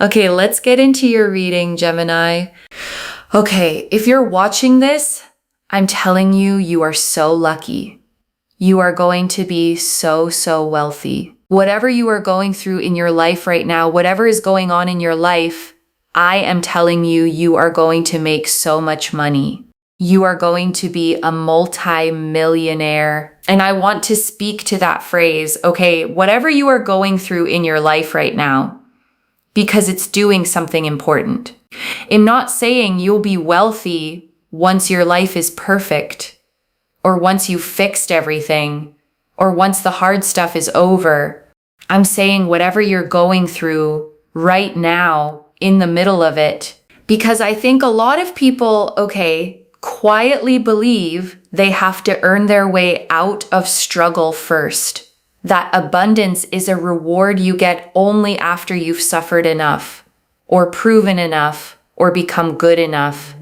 Okay, let's get into your reading, Gemini. Okay, if you're watching this, I'm telling you, you are so lucky. You are going to be so, so wealthy. Whatever you are going through in your life right now, whatever is going on in your life, I am telling you, you are going to make so much money. You are going to be a multi-millionaire. And I want to speak to that phrase, okay, whatever you are going through in your life right now, because it's doing something important. I'm not saying you'll be wealthy once your life is perfect, or once you've fixed everything, or once the hard stuff is over. I'm saying whatever you're going through right now, in the middle of it, because I think a lot of people, okay, quietly believe they have to earn their way out of struggle first. That abundance is a reward you get only after you've suffered enough, or proven enough, or become good enough.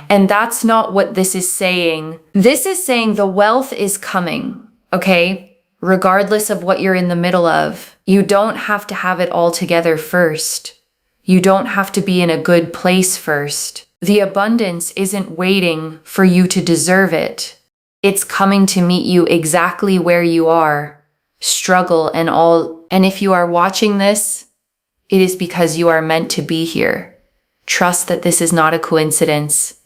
And that's not what this is saying. This is saying the wealth is coming, okay? Regardless of what you're in the middle of. You don't have to have it all together first. You don't have to be in a good place first. The abundance isn't waiting for you to deserve it. It's coming to meet you exactly where you are. Struggle and all. And if you are watching this, it is because you are meant to be here. Trust that this is not a coincidence.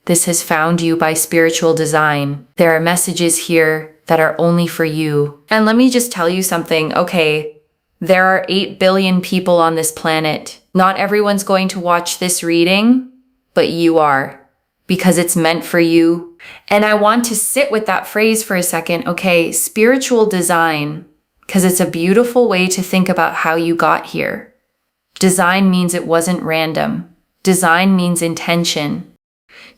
This has found you by spiritual design. There are messages here that are only for you. And let me just tell you something, okay? There are 8 billion people on this planet. Not everyone's going to watch this reading, but you are, because it's meant for you. And I want to sit with that phrase for a second, okay? Spiritual design, because it's a beautiful way to think about how you got here. Design means it wasn't random. Design means intention.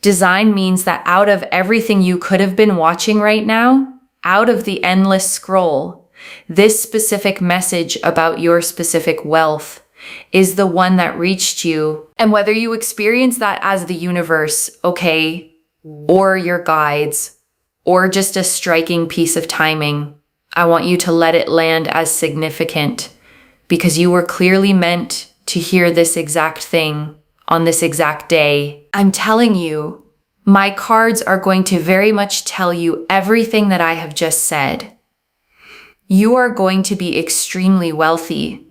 Design means that out of everything you could have been watching right now, out of the endless scroll, this specific message about your specific wealth is the one that reached you. And whether you experience that as the universe, okay, or your guides, or just a striking piece of timing, I want you to let it land as significant, because you were clearly meant to hear this exact thing on this exact day. I'm telling you, my cards are going to very much tell you everything that I have just said. You are going to be extremely wealthy.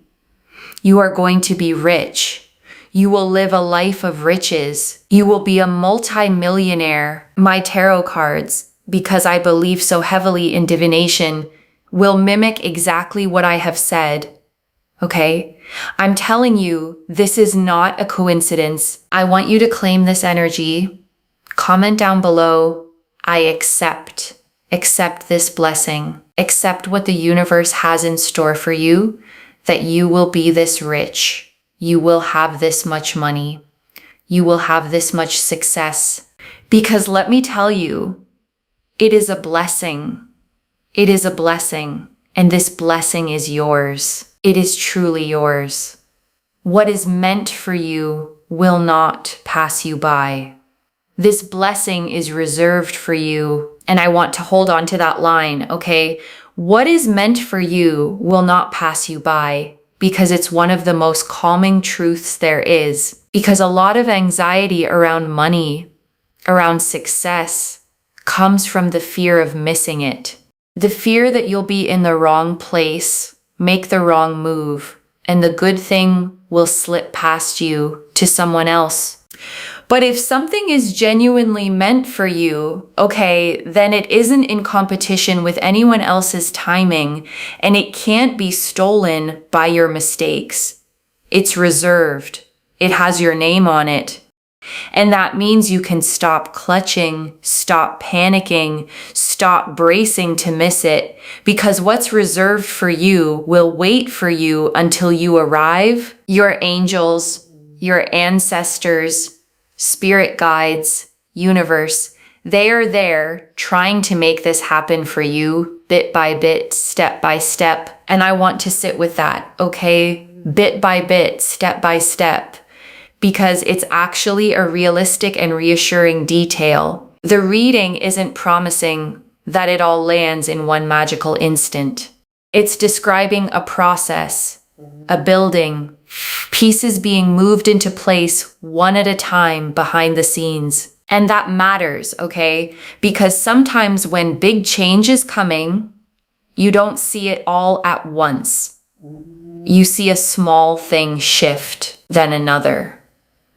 You are going to be rich. You will live a life of riches. You will be a multi-millionaire. My tarot cards, because I believe so heavily in divination, will mimic exactly what I have said. Okay? I'm telling you, this is not a coincidence. I want you to claim this energy. Comment down below, I accept. Accept this blessing. Accept what the universe has in store for you, that you will be this rich. You will have this much money. You will have this much success. Because let me tell you, it is a blessing. It is a blessing. And this blessing is yours. It is truly yours. What is meant for you will not pass you by. This blessing is reserved for you. And I want to hold on to that line, okay? What is meant for you will not pass you by, because it's one of the most calming truths there is. Because a lot of anxiety around money, around success, comes from the fear of missing it. The fear that you'll be in the wrong place, make the wrong move, and the good thing will slip past you to someone else. But if something is genuinely meant for you, okay, then it isn't in competition with anyone else's timing, and it can't be stolen by your mistakes. It's reserved. It has your name on it. And that means you can stop clutching, stop panicking, stop bracing to miss it, because what's reserved for you will wait for you until you arrive. Your angels, your ancestors, spirit guides, universe, they are there trying to make this happen for you bit by bit, step by step. And I want to sit with that, okay? Bit by bit, step by step, because it's actually a realistic and reassuring detail. The reading isn't promising that it all lands in one magical instant. It's describing a process, a building, pieces being moved into place one at a time behind the scenes. And that matters, okay? Because sometimes when big change is coming, you don't see it all at once. You see a small thing shift, then another,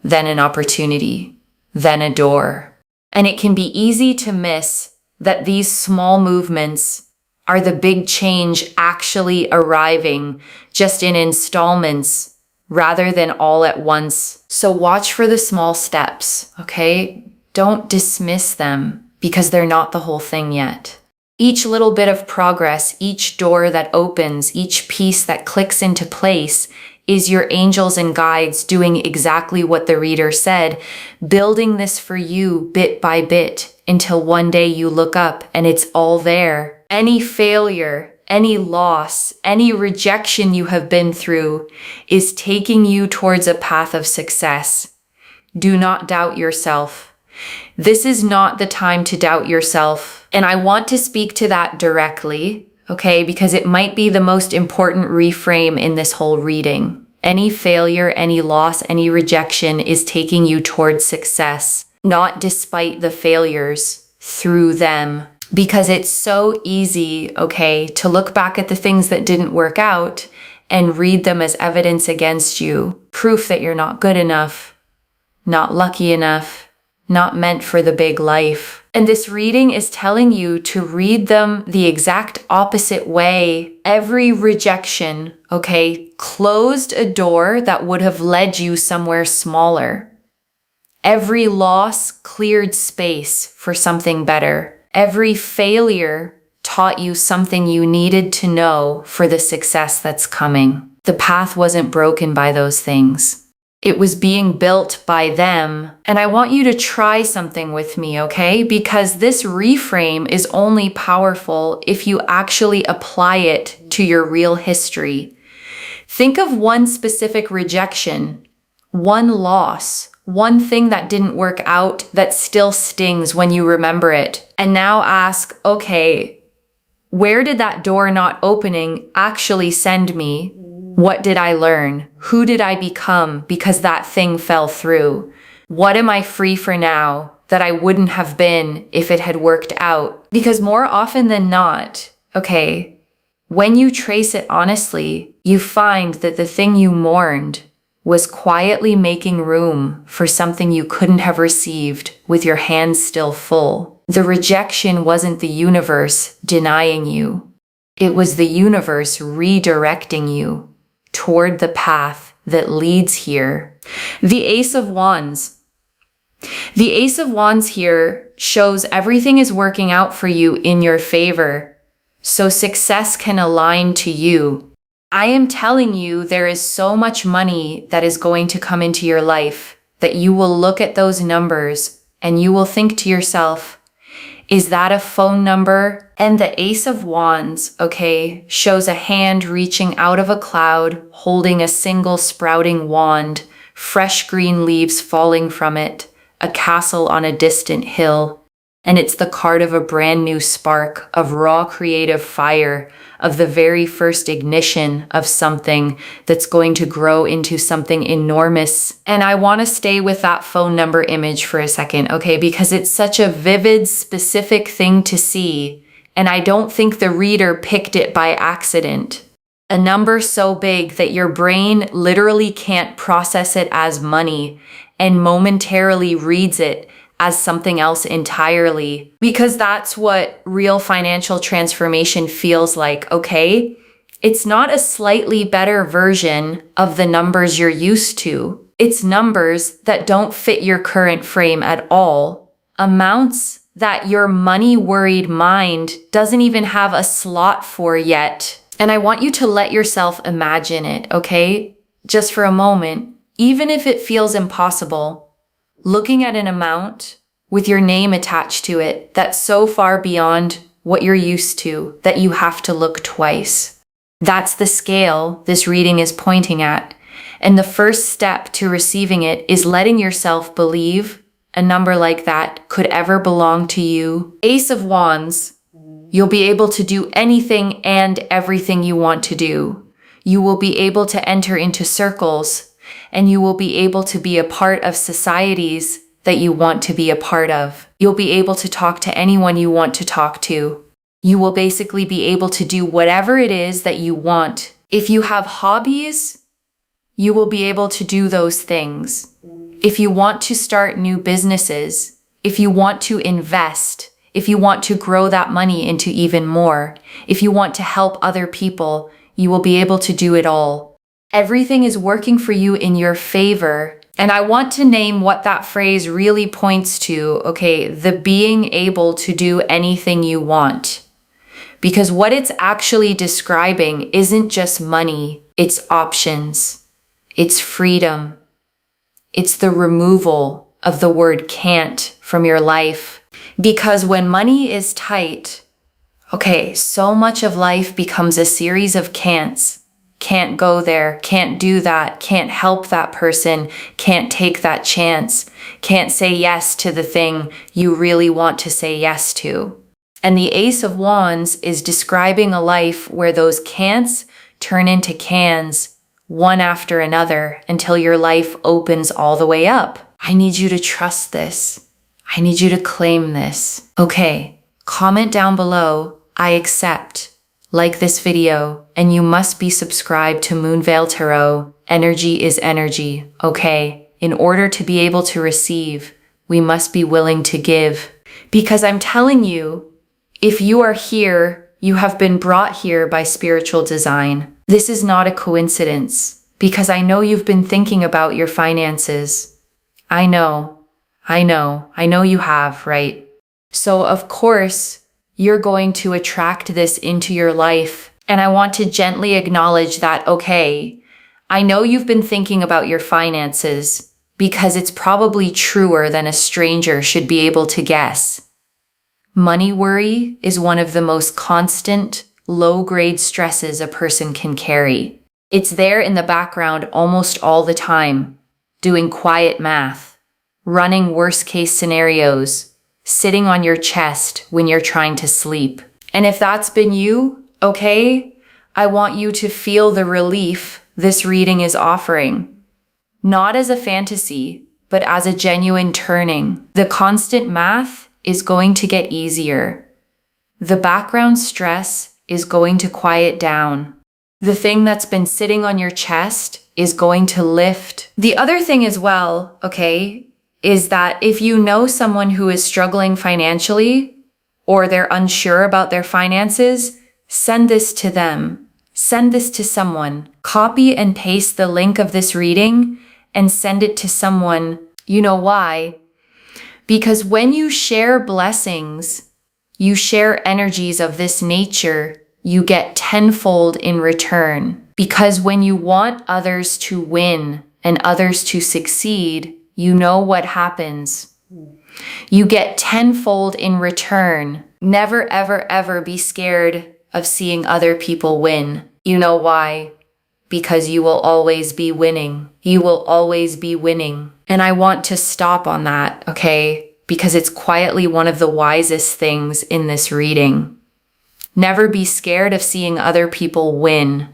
then an opportunity, then a door. And it can be easy to miss that these small movements are the big change actually arriving just in installments rather than all at once. So watch for the small steps, okay? Don't dismiss them because they're not the whole thing yet. Each little bit of progress, each door that opens, each piece that clicks into place is your angels and guides doing exactly what the reader said, building this for you bit by bit until one day you look up and it's all there. Any failure, any loss, any rejection you have been through is taking you towards a path of success. Do not doubt yourself. This is not the time to doubt yourself. And I want to speak to that directly, okay? Because it might be the most important reframe in this whole reading. Any failure, any loss, any rejection is taking you towards success, not despite the failures, through them. Because it's so easy, okay, to look back at the things that didn't work out and read them as evidence against you, proof that you're not good enough, not lucky enough, not meant for the big life. And this reading is telling you to read them the exact opposite way. Every rejection, okay, closed a door that would have led you somewhere smaller. Every loss cleared space for something better. Every failure taught you something you needed to know for the success that's coming. The path wasn't broken by those things. It was being built by them. And I want you to try something with me, okay? Because this reframe is only powerful if you actually apply it to your real history. Think of one specific rejection, one loss, one thing that didn't work out that still stings when you remember it. And now ask, okay, where did that door not opening actually send me? What did I learn? Who did I become because that thing fell through? What am I free for now that I wouldn't have been if it had worked out? Because more often than not, okay, when you trace it honestly, you find that the thing you mourned was quietly making room for something you couldn't have received with your hands still full. The rejection wasn't the universe denying you. It was the universe redirecting you toward the path that leads here. The Ace of Wands. The Ace of Wands here shows everything is working out for you in your favor, so success can align to you. I am telling you, there is so much money that is going to come into your life that you will look at those numbers and you will think to yourself, is that a phone number? And the Ace of Wands, okay, shows a hand reaching out of a cloud, holding a single sprouting wand, fresh green leaves falling from it, a castle on a distant hill. And it's the card of a brand new spark, of raw creative fire, of the very first ignition of something that's going to grow into something enormous. And I want to stay with that phone number image for a second, okay? Because it's such a vivid, specific thing to see. And I don't think the reader picked it by accident. A number so big that your brain literally can't process it as money and momentarily reads it as something else entirely, because that's what real financial transformation feels like, okay? It's not a slightly better version of the numbers you're used to. It's numbers that don't fit your current frame at all. Amounts that your money-worried mind doesn't even have a slot for yet. And I want you to let yourself imagine it, okay? Just for a moment, even if it feels impossible. Looking at an amount with your name attached to it that's so far beyond what you're used to that you have to look twice. That's the scale this reading is pointing at. And the first step to receiving it is letting yourself believe a number like that could ever belong to you. Ace of Wands, you'll be able to do anything and everything you want to do. You will be able to enter into circles, and you will be able to be a part of societies that you want to be a part of. You'll be able to talk to anyone you want to talk to. You will basically be able to do whatever it is that you want. If you have hobbies, you will be able to do those things. If you want to start new businesses, if you want to invest, if you want to grow that money into even more, if you want to help other people, you will be able to do it all. Everything is working for you in your favor. And I want to name what that phrase really points to, okay, the being able to do anything you want. Because what it's actually describing isn't just money, it's options, it's freedom, it's the removal of the word can't from your life. Because when money is tight, okay, so much of life becomes a series of can'ts. Can't go there, can't do that, can't help that person, can't take that chance, can't say yes to the thing you really want to say yes to. And the Ace of Wands is describing a life where those can'ts turn into cans, one after another, until your life opens all the way up. I need you to trust this. I need you to claim this. Okay, comment down below, I accept. Like this video, and you must be subscribed to Moonveil Tarot. Energy is energy, okay? In order to be able to receive, we must be willing to give. Because I'm telling you, if you are here, you have been brought here by spiritual design. This is not a coincidence, because I know you've been thinking about your finances. I know you have, right? So of course, you're going to attract this into your life. And I want to gently acknowledge that, okay, I know you've been thinking about your finances because it's probably truer than a stranger should be able to guess. Money worry is one of the most constant, low-grade stresses a person can carry. It's there in the background almost all the time, doing quiet math, running worst-case scenarios, sitting on your chest when you're trying to sleep. And if that's been you, okay, I want you to feel the relief this reading is offering. Not as a fantasy, but as a genuine turning. The constant math is going to get easier. The background stress is going to quiet down. The thing that's been sitting on your chest is going to lift. The other thing as well, okay, is that if you know someone who is struggling financially or they're unsure about their finances, send this to them. Send this to someone. Copy and paste the link of this reading and send it to someone. You know why? Because when you share blessings, you share energies of this nature, you get tenfold in return. Because when you want others to win and others to succeed, you know what happens. You get tenfold in return. Never, ever, ever be scared of seeing other people win. You know why? Because you will always be winning. You will always be winning. And I want to stop on that, okay? Because it's quietly one of the wisest things in this reading. Never be scared of seeing other people win.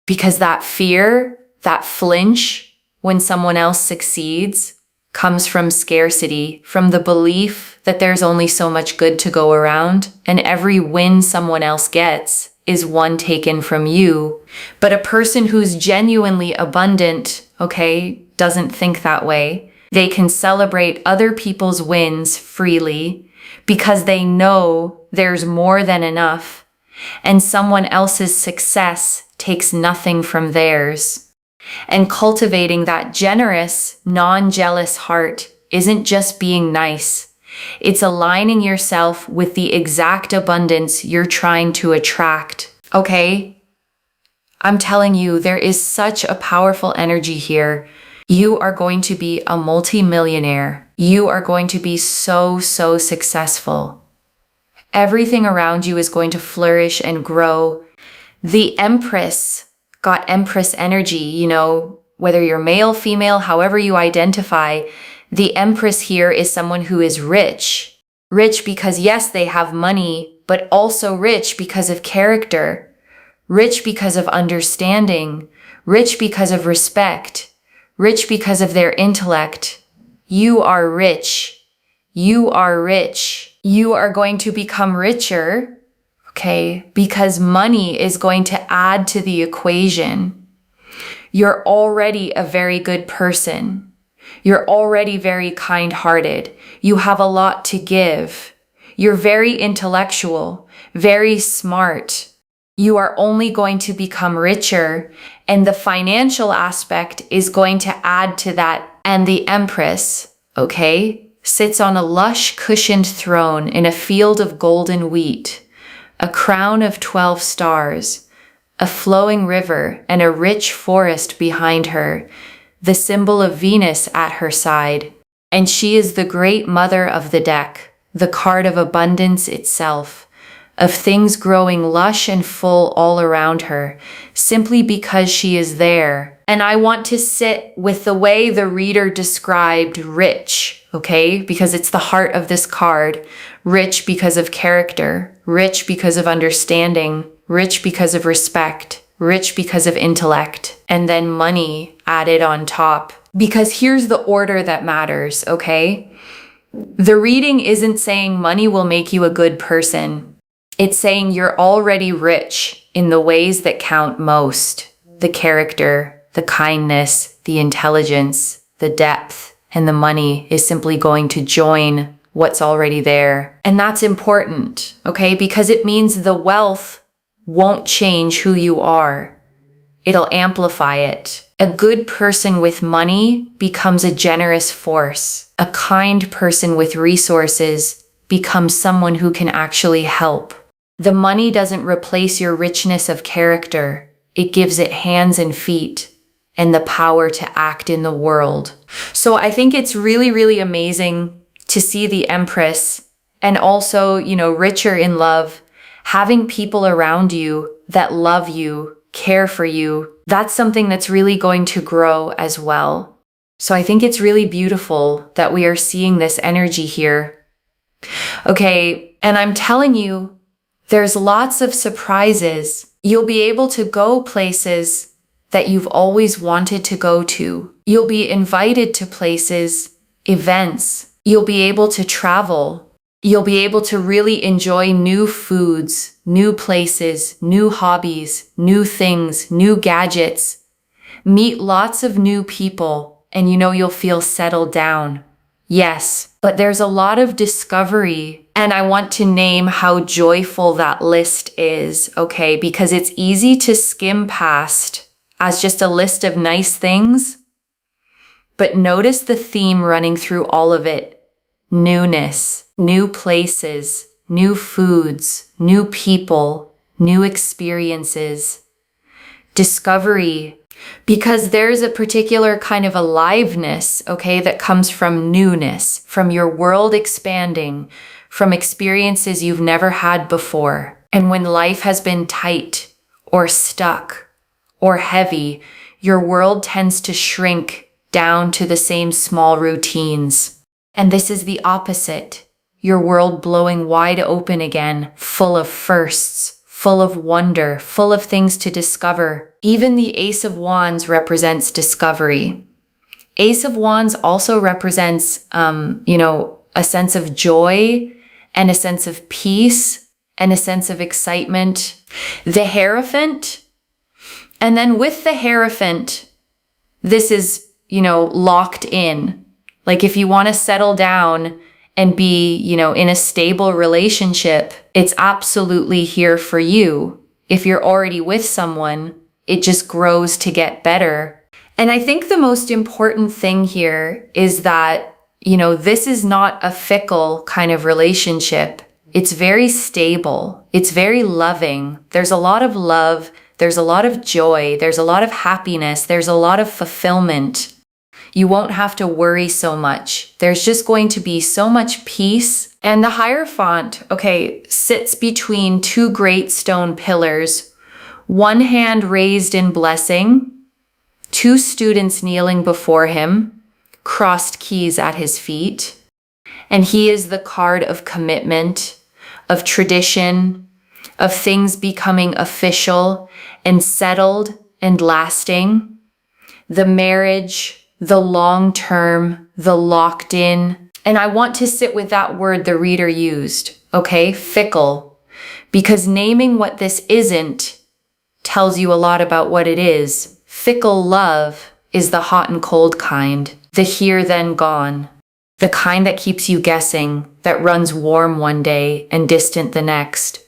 Because that fear, that flinch when someone else succeeds, comes from scarcity, from the belief that there's only so much good to go around, and every win someone else gets is one taken from you. But a person who's genuinely abundant, okay, doesn't think that way. They can celebrate other people's wins freely because they know there's more than enough, and someone else's success takes nothing from theirs. And cultivating that generous, non-jealous heart isn't just being nice. It's aligning yourself with the exact abundance you're trying to attract. Okay? I'm telling you, there is such a powerful energy here. You are going to be a multi-millionaire. You are going to be so successful. Everything around you is going to flourish and grow. The Empress got Empress energy, you know, whether you're male, female, however you identify, the Empress here is someone who is rich. Rich because yes, they have money, but also rich because of character. rich because of understanding, rich because of respect, rich because of their intellect. You are rich. You are rich. You are going to become richer, okay, because money is going to add to the equation. You're already a very good person. You're already very kind-hearted. You have a lot to give. You're very intellectual, very smart. You are only going to become richer, and the financial aspect is going to add to that. And the Empress, okay, sits on a lush cushioned throne in a field of golden wheat, a crown of 12 stars, a flowing river, and a rich forest behind her, the symbol of Venus at her side. And she is the great mother of the deck, the card of abundance itself, of things growing lush and full all around her, simply because she is there. And I want to sit with the way the reader described rich, okay? Because it's the heart of this card. Rich because of character, rich because of understanding, rich because of respect, rich because of intellect, and then money added on top. Because here's the order that matters, okay? The reading isn't saying money will make you a good person. It's saying you're already rich in the ways that count most. The character, the kindness, the intelligence, the depth, and the money is simply going to join what's already there. And that's important, okay? Because it means the wealth won't change who you are. It'll amplify it. A good person with money becomes a generous force. A kind person with resources becomes someone who can actually help. The money doesn't replace your richness of character. It gives it hands and feet and the power to act in the world. So I think it's really, really amazing to see the Empress and also, richer in love, having people around you that love you, care for you. That's something that's really going to grow as well. So I think it's really beautiful that we are seeing this energy here. Okay, and I'm telling you, there's lots of surprises. You'll be able to go places that you've always wanted to go to. You'll be invited to places, events. You'll be able to travel. You'll be able to really enjoy new foods, new places, new hobbies, new things, new gadgets. Meet lots of new people, and you'll feel settled down. Yes, but there's a lot of discovery, and I want to name how joyful that list is, okay? Because it's easy to skim past as just a list of nice things, but notice the theme running through all of it. Newness, new places, new foods, new people, new experiences, discovery, because there's a particular kind of aliveness, okay, that comes from newness, from your world expanding, from experiences you've never had before. And when life has been tight or stuck or heavy, your world tends to shrink down to the same small routines. And this is the opposite. Your world blowing wide open again, full of firsts, full of wonder, full of things to discover. Even the Ace of Wands represents discovery. Ace of Wands also represents, a sense of joy and a sense of peace and a sense of excitement. The Hierophant, and then with the Hierophant, this is, locked in. Like if you want to settle down and be, in a stable relationship, it's absolutely here for you. If you're already with someone, it just grows to get better. And I think the most important thing here is that, this is not a fickle kind of relationship. It's very stable. It's very loving. There's a lot of love. There's a lot of joy. There's a lot of happiness. There's a lot of fulfillment. You won't have to worry so much. There's just going to be so much peace. And the Hierophant, sits between two great stone pillars, one hand raised in blessing, two students kneeling before him, crossed keys at his feet. And he is the card of commitment, of tradition, of things becoming official and settled and lasting. The marriage, the long term, the locked in. And I want to sit with that word the reader used, okay? Fickle. Because naming what this isn't tells you a lot about what it is. Fickle love is the hot and cold kind, the here then gone, the kind that keeps you guessing, that runs warm one day and distant the next,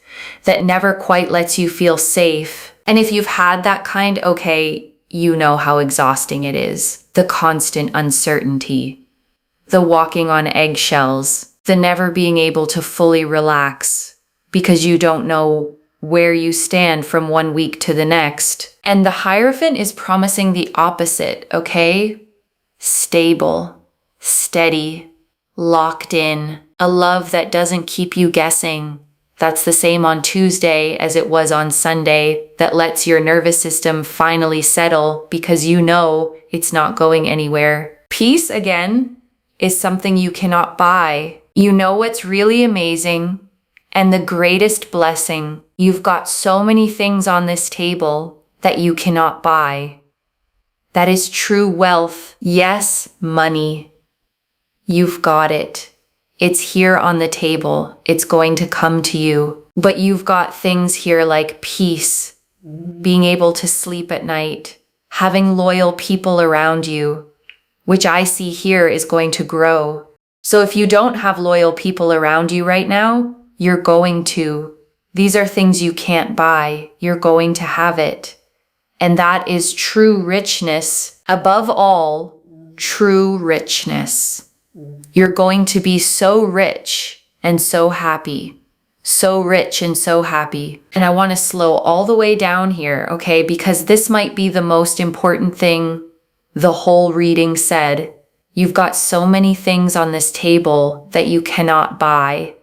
that never quite lets you feel safe. And if you've had that kind, okay, you know how exhausting it is. The constant uncertainty, the walking on eggshells, the never being able to fully relax because you don't know where you stand from one week to the next. And the Hierophant is promising the opposite, okay? Stable, steady, locked in, a love that doesn't keep you guessing. That's the same on Tuesday as it was on Sunday, that lets your nervous system finally settle because you know it's not going anywhere. Peace, again, is something you cannot buy. You know what's really amazing and the greatest blessing? You've got so many things on this table that you cannot buy. That is true wealth. Yes, money. You've got it. It's here on the table. It's going to come to you. But you've got things here like peace, being able to sleep at night, having loyal people around you, which I see here is going to grow. So if you don't have loyal people around you right now, you're going to. These are things you can't buy. You're going to have it. And that is true richness. Above all, true richness. You're going to be so rich and so happy. So rich and so happy. And I want to slow all the way down here, okay? Because this might be the most important thing the whole reading said. You've got so many things on this table that you cannot buy.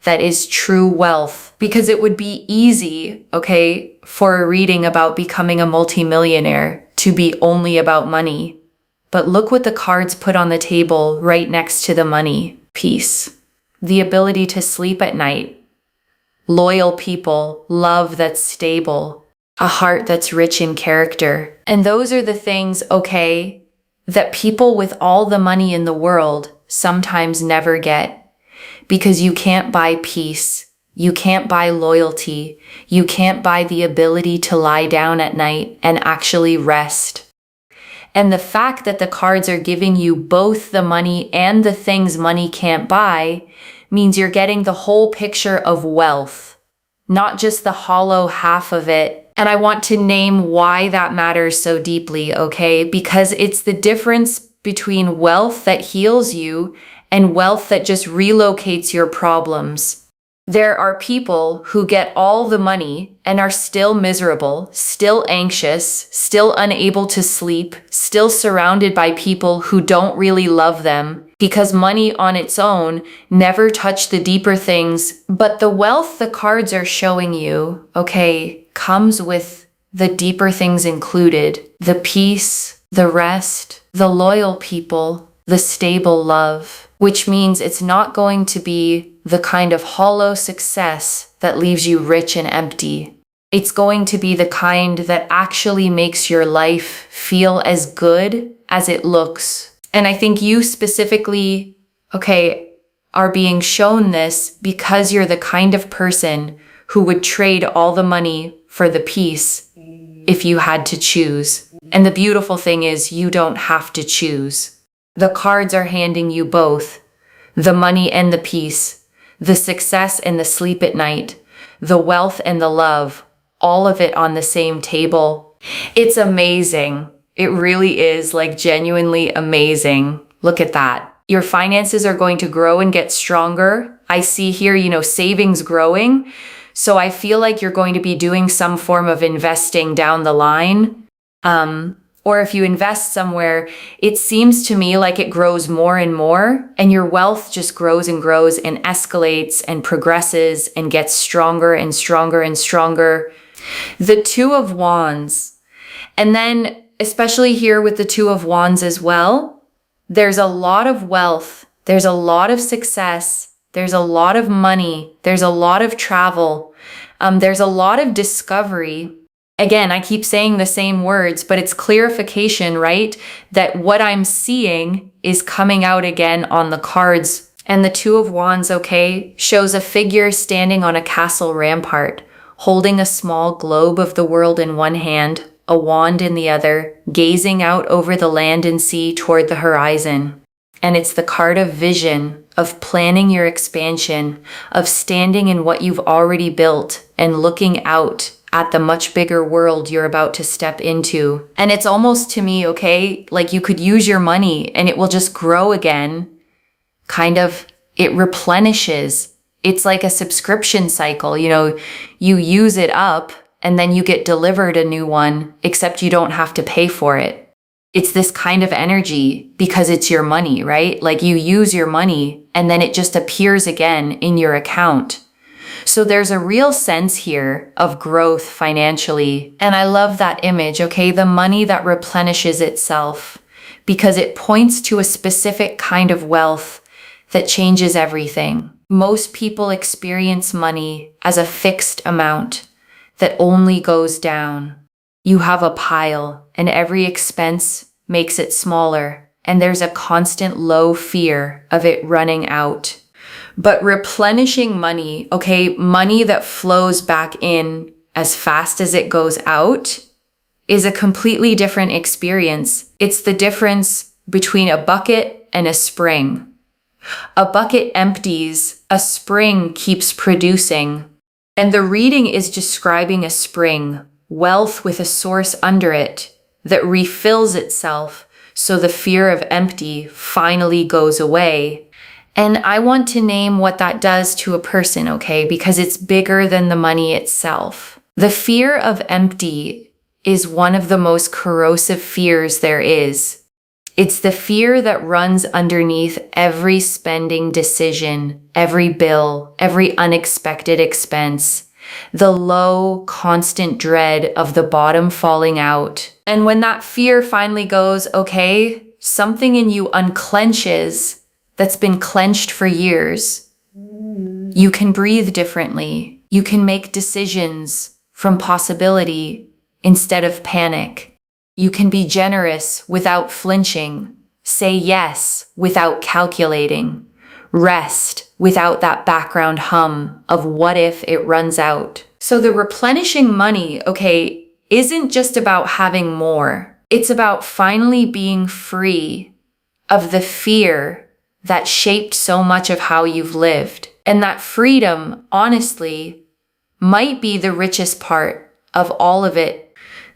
That is true wealth. Because it would be easy, okay, for a reading about becoming a multimillionaire to be only about money. But look what the cards put on the table right next to the money. Peace. The ability to sleep at night. Loyal people. Love that's stable. A heart that's rich in character. And those are the things, okay, that people with all the money in the world sometimes never get. Because you can't buy peace. You can't buy loyalty. You can't buy the ability to lie down at night and actually rest. And the fact that the cards are giving you both the money and the things money can't buy means you're getting the whole picture of wealth, not just the hollow half of it. And I want to name why that matters so deeply, okay? Because it's the difference between wealth that heals you and wealth that just relocates your problems. There are people who get all the money and are still miserable, still anxious, still unable to sleep, still surrounded by people who don't really love them because money on its own never touched the deeper things. But the wealth the cards are showing you, okay, comes with the deeper things included. The peace, the rest, the loyal people, the stable love, which means it's not going to be the kind of hollow success that leaves you rich and empty. It's going to be the kind that actually makes your life feel as good as it looks. And I think you specifically, okay, are being shown this because you're the kind of person who would trade all the money for the peace if you had to choose. And the beautiful thing is you don't have to choose. The cards are handing you both, the money and the peace, the success and the sleep at night, the wealth and the love, all of it on the same table. It's amazing. It really is, like, genuinely amazing. Look at that. Your finances are going to grow and get stronger. I see here, savings growing. So I feel like you're going to be doing some form of investing down the line. Or if you invest somewhere, it seems to me like it grows more and more, and your wealth just grows and grows and escalates and progresses and gets stronger and stronger and stronger. The Two of Wands. And then, especially here with the Two of Wands as well, there's a lot of wealth, there's a lot of success, there's a lot of money, there's a lot of travel. There's a lot of discovery. Again, I keep saying the same words, but it's clarification, right? That what I'm seeing is coming out again on the cards. And the Two of Wands, okay, shows a figure standing on a castle rampart, holding a small globe of the world in one hand, a wand in the other, gazing out over the land and sea toward the horizon. And it's the card of vision, of planning your expansion, of standing in what you've already built and looking out at the much bigger world you're about to step into. And it's almost to me, okay, like you could use your money and it will just grow again. Kind of, it replenishes. It's like a subscription cycle. You use it up and then you get delivered a new one, except you don't have to pay for it. It's this kind of energy because it's your money, right? Like you use your money and then it just appears again in your account. So there's a real sense here of growth financially. And I love that image, okay? The money that replenishes itself, because it points to a specific kind of wealth that changes everything. Most people experience money as a fixed amount that only goes down. You have a pile and every expense makes it smaller, and there's a constant low fear of it running out. But replenishing money, okay, money that flows back in as fast as it goes out, is a completely different experience. It's the difference between a bucket and a spring. A bucket empties, a spring keeps producing. And the reading is describing a spring, wealth with a source under it, that refills itself so the fear of empty finally goes away. And I want to name what that does to a person, okay? Because it's bigger than the money itself. The fear of empty is one of the most corrosive fears there is. It's the fear that runs underneath every spending decision, every bill, every unexpected expense. The low, constant dread of the bottom falling out. And when that fear finally goes, okay, something in you unclenches that's been clenched for years. You can breathe differently. You can make decisions from possibility instead of panic. You can be generous without flinching, say yes without calculating, rest without that background hum of what if it runs out. So the replenishing money, okay, isn't just about having more. It's about finally being free of the fear that shaped so much of how you've lived. And that freedom, honestly, might be the richest part of all of it.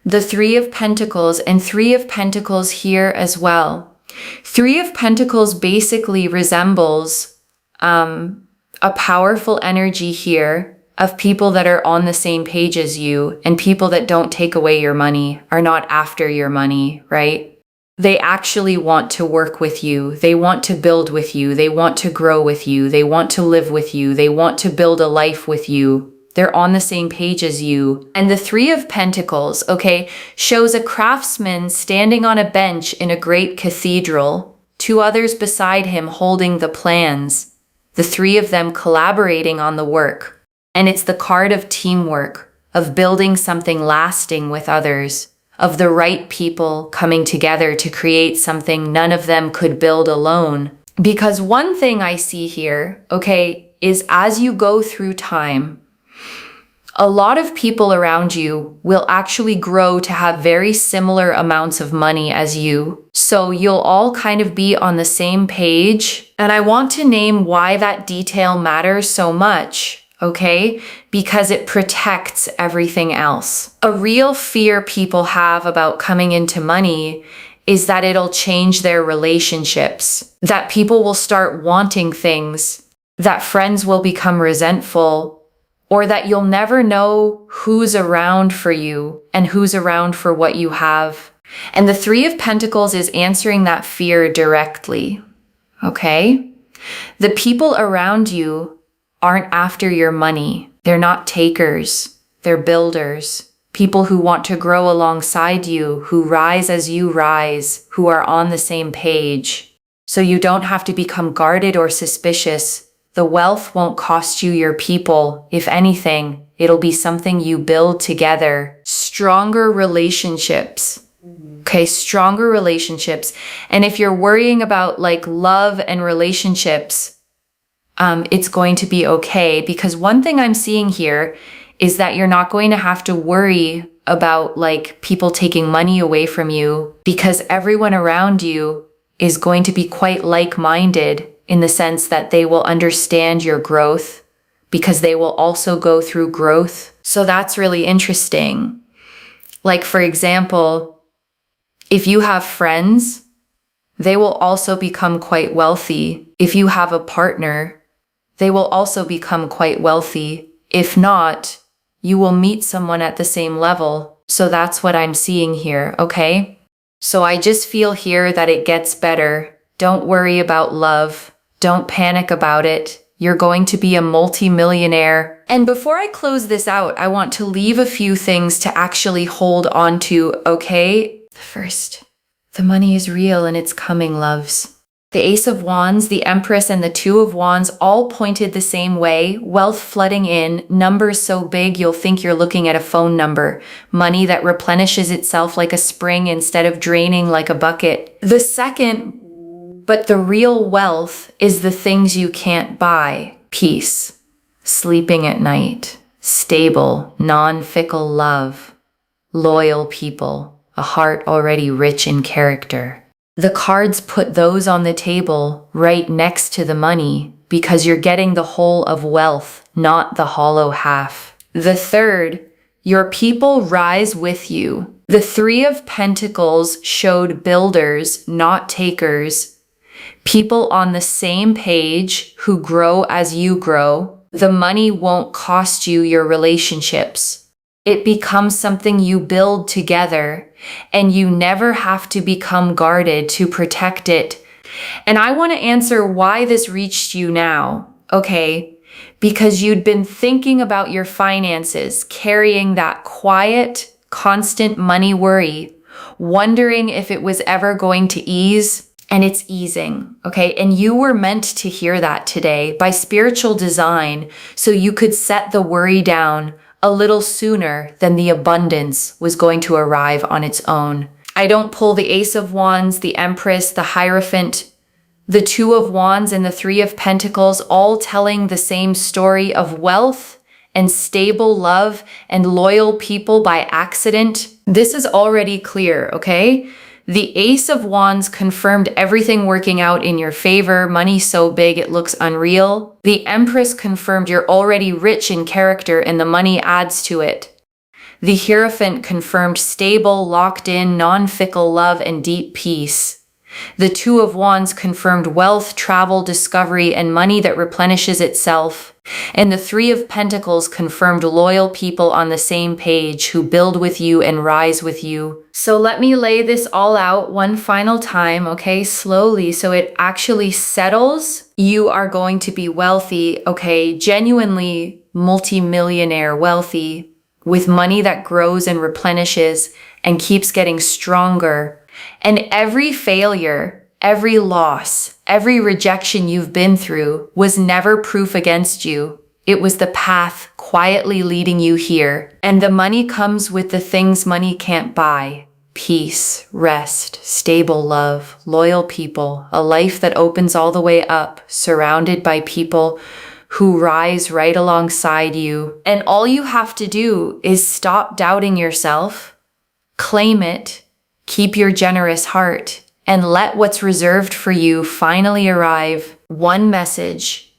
The Three of Pentacles, and Three of Pentacles here as well. Three of Pentacles basically resembles a powerful energy here of people that are on the same page as you, and people that don't take away your money, are not after your money, right? They actually want to work with you. They want to build with you. They want to grow with you. They want to live with you. They want to build a life with you. They're on the same page as you. And the Three of Pentacles, okay, shows a craftsman standing on a bench in a great cathedral, two others beside him holding the plans, the three of them collaborating on the work. And it's the card of teamwork, of building something lasting with others, of the right people coming together to create something none of them could build alone. Because one thing I see here, okay, is as you go through time, a lot of people around you will actually grow to have very similar amounts of money as you. So you'll all kind of be on the same page. And I want to name why that detail matters so much, okay? Because it protects everything else. A real fear people have about coming into money is that it'll change their relationships, that people will start wanting things, that friends will become resentful, or that you'll never know who's around for you and who's around for what you have. And the Three of Pentacles is answering that fear directly, okay? The people around you aren't after your money. They're not takers. They're builders. People who want to grow alongside you, who rise as you rise, who are on the same page. So you don't have to become guarded or suspicious The wealth won't cost you your people. If anything, it'll be something you build together. Stronger relationships. Okay, stronger relationships. And if you're worrying about like love and relationships, it's going to be okay, because one thing I'm seeing here is that you're not going to have to worry about like people taking money away from you, because everyone around you is going to be quite like-minded in the sense that they will understand your growth because they will also go through growth. So that's really interesting. Like, for example, if you have friends, they will also become quite wealthy. If you have a partner, they will also become quite wealthy. If not, you will meet someone at the same level. So that's what I'm seeing here, okay? So I just feel here that it gets better. Don't worry about love. Don't panic about it. You're going to be a multi-millionaire. And before I close this out, I want to leave a few things to actually hold on to, okay? First, the money is real and it's coming, loves. The Ace of Wands, the Empress, and the Two of Wands all pointed the same way. Wealth flooding in, numbers so big you'll think you're looking at a phone number. Money that replenishes itself like a spring instead of draining like a bucket. The second, but the real wealth, is the things you can't buy. Peace, sleeping at night, stable, non-fickle love, loyal people, a heart already rich in character. The cards put those on the table right next to the money because you're getting the whole of wealth, not the hollow half. The third, your people rise with you. The Three of Pentacles showed builders, not takers. People on the same page who grow as you grow. The money won't cost you your relationships. It becomes something you build together, and you never have to become guarded to protect it. And I want to answer why this reached you now, okay? Because you'd been thinking about your finances, carrying that quiet, constant money worry, wondering if it was ever going to ease, and it's easing, okay? And you were meant to hear that today by spiritual design, so you could set the worry down a little sooner than the abundance was going to arrive on its own. I don't pull the Ace of Wands, the Empress, the Hierophant, the Two of Wands, and the Three of Pentacles, all telling the same story of wealth and stable love and loyal people by accident. This is already clear, okay? The Ace of Wands confirmed everything working out in your favor, money so big it looks unreal. The Empress confirmed you're already rich in character and the money adds to it. The Hierophant confirmed stable, locked in, non-fickle love and deep peace. The Two of Wands confirmed wealth, travel, discovery, and money that replenishes itself. And the Three of Pentacles confirmed loyal people on the same page who build with you and rise with you. So let me lay this all out one final time, okay, slowly, so it actually settles. You are going to be wealthy, okay, genuinely multi-millionaire wealthy, with money that grows and replenishes and keeps getting stronger. And every failure, every loss, every rejection you've been through was never proof against you. It was the path quietly leading you here. And the money comes with the things money can't buy. Peace, rest, stable love, loyal people, a life that opens all the way up, surrounded by people who rise right alongside you. And all you have to do is stop doubting yourself, claim it, keep your generous heart, and let what's reserved for you finally arrive. One message.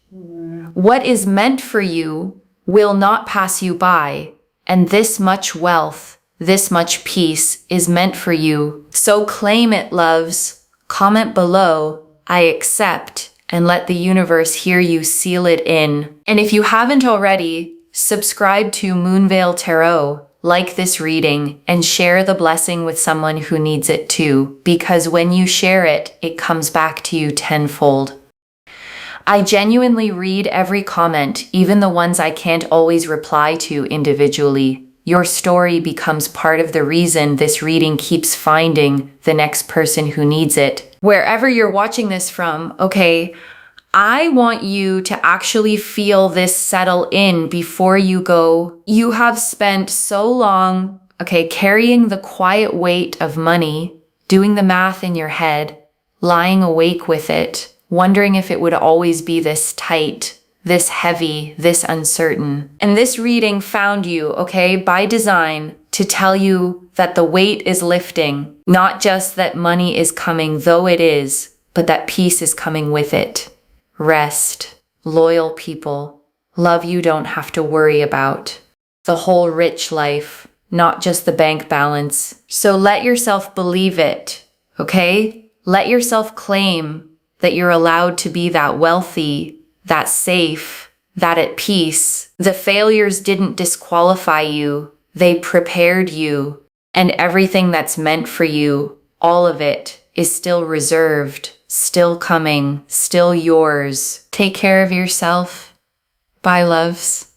What is meant for you will not pass you by, and this much wealth, this much peace is meant for you. So claim it, loves. Comment below, I accept, and let the universe hear you seal it in. And if you haven't already, subscribe to Moonveil Tarot, like this reading, and share the blessing with someone who needs it too, because when you share it, it comes back to you tenfold. I genuinely read every comment, even the ones I can't always reply to individually. Your story becomes part of the reason this reading keeps finding the next person who needs it. Wherever you're watching this from, okay, I want you to actually feel this settle in before you go. You have spent so long, carrying the quiet weight of money, doing the math in your head, lying awake with it, wondering if it would always be this tight, this heavy, this uncertain. And this reading found you, by design, to tell you that the weight is lifting, not just that money is coming, though it is, but that peace is coming with it. Rest, loyal people, love you don't have to worry about, the whole rich life, not just the bank balance. So let yourself believe it, Let yourself claim that you're allowed to be that wealthy, that safe, that at peace. The failures didn't disqualify you, they prepared you, and everything that's meant for you, all of it, is still reserved, still coming, still yours. Take care of yourself. Bye, loves.